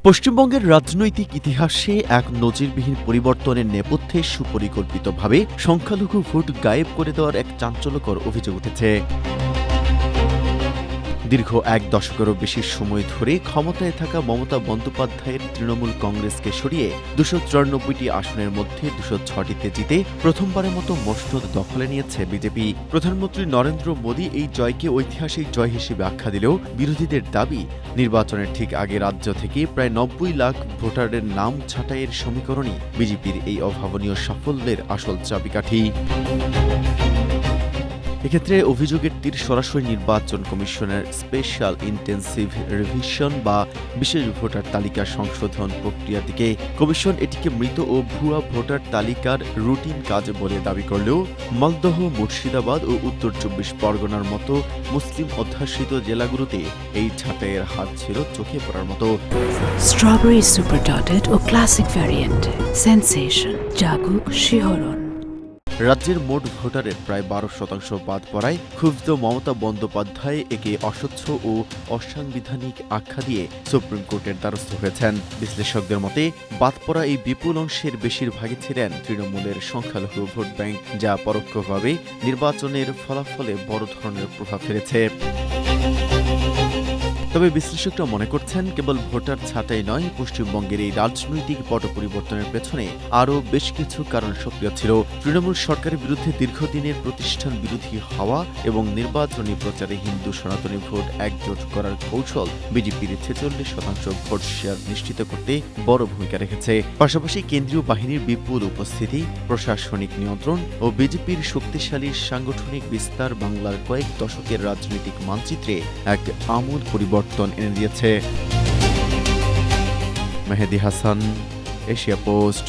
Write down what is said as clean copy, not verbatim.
পশ্চিমবঙ্গের রাজনৈতিক ইতিহাসে এক নজিরবিহীন পরিবর্তনের নেপথ্যে সুপরিকল্পিতভাবে সংখ্যালঘু ভোট গায়েব করে দেওয়ার এক চাঞ্চল্যকর অভিযোগ উঠেছে। দীর্ঘ এক দশকেরও বেশি সময় ধরে ক্ষমতায় থাকা মমতা বন্দ্যোপাধ্যায়ের তৃণমূল কংগ্রেসকে সরিয়ে ২৯৪টি আসনের মধ্যে ২০৬টিতে জিতে প্রথমবারের মতো মসনদ দখলে নিয়েছে বিজেপি। প্রধানমন্ত্রী নরেন্দ্র মোদী এই জয়কে ঐতিহাসিক জয় হিসেবে আখ্যা দিলেও বিরোধীদের দাবি, নির্বাচনের ঠিক আগে রাজ্য থেকে প্রায় ৯০ লাখ ভোটারের নাম ছাঁটাইয়ের সমীকরণই বিজেপির এই অভাবনীয় সাফল্যের আসল চাবিকাঠি। এক্ষেত্রে অভিযোগের তীর সরাসরি নির্বাচন কমিশনের স্পেশাল ইন্টেন্সিভ রিভিশন বা বিশেষ ভোটার তালিকা সংশোধন প্রক্রিয়ার দিকে। কমিশন এটিকে মৃত ও ভুয়া ভোটার তালিকার রুটিন কাজ বলে দাবি করলেও মালদহ, মুর্শিদাবাদ ও উত্তর ২৪ পরগনার মতো মুসলিম অধ্যুষিত জেলাগুলোতে এই ছাঁটাইয়ের হাত ছিল চোখে পড়ার মতো। স্ট্রবেরি সুপার ডটেড ও ক্লাসিক ভ্যারিয়েন্ট সেন্সেশন জাগুক শিহরণ। রাজ্যের মোট ভোটারের প্রায় ১২% বাদ পড়ায় ক্ষুব্ধ মমতা বন্দ্যোপাধ্যায় একে অস্বচ্ছ ও অসাংবিধানিক আখ্যা দিয়ে সুপ্রিম কোর্টের দ্বারস্থ হয়েছেন। বিশ্লেষকদের মতে বাদ পড়া এই বিপুল অংশের বেশিরভাগই ছিলেন তৃণমূলের সংখ্যালঘু ভোট ব্যাংক, যা পরোক্ষভাবে নির্বাচনের ফলাফলে বড় ধরনের প্রভাব ফেলেছে। তবে বিশ্লেষকরা মনে করছেন, কেবল ভোটার ছাঁটাই নয়, পশ্চিমবঙ্গের এই রাজনৈতিক পট পরিবর্তনের পেছনে আরও বেশ কিছু কারণ সক্রিয় ছিল। তৃণমূল সরকারের বিরুদ্ধে দীর্ঘদিনের প্রতিষ্ঠান বিরোধী হওয়া এবং নির্বাচনী প্রচারে হিন্দু সনাতনী ভোট একজোট করার কৌশল বিজেপির ৪৬% ভোট শেয়ার নিশ্চিত করতে বড় ভূমিকা রেখেছে। পাশাপাশি কেন্দ্রীয় বাহিনীর বিপুল উপস্থিতি, প্রশাসনিক নিয়ন্ত্রণ ও বিজেপির শক্তিশালী সাংগঠনিক বিস্তার বাংলার কয়েক দশকের রাজনৈতিক মানচিত্রে এক আমূল পরিবর্তন এনে দিয়েছে। মেহেদী হাসান, এশিয়া পোস্ট।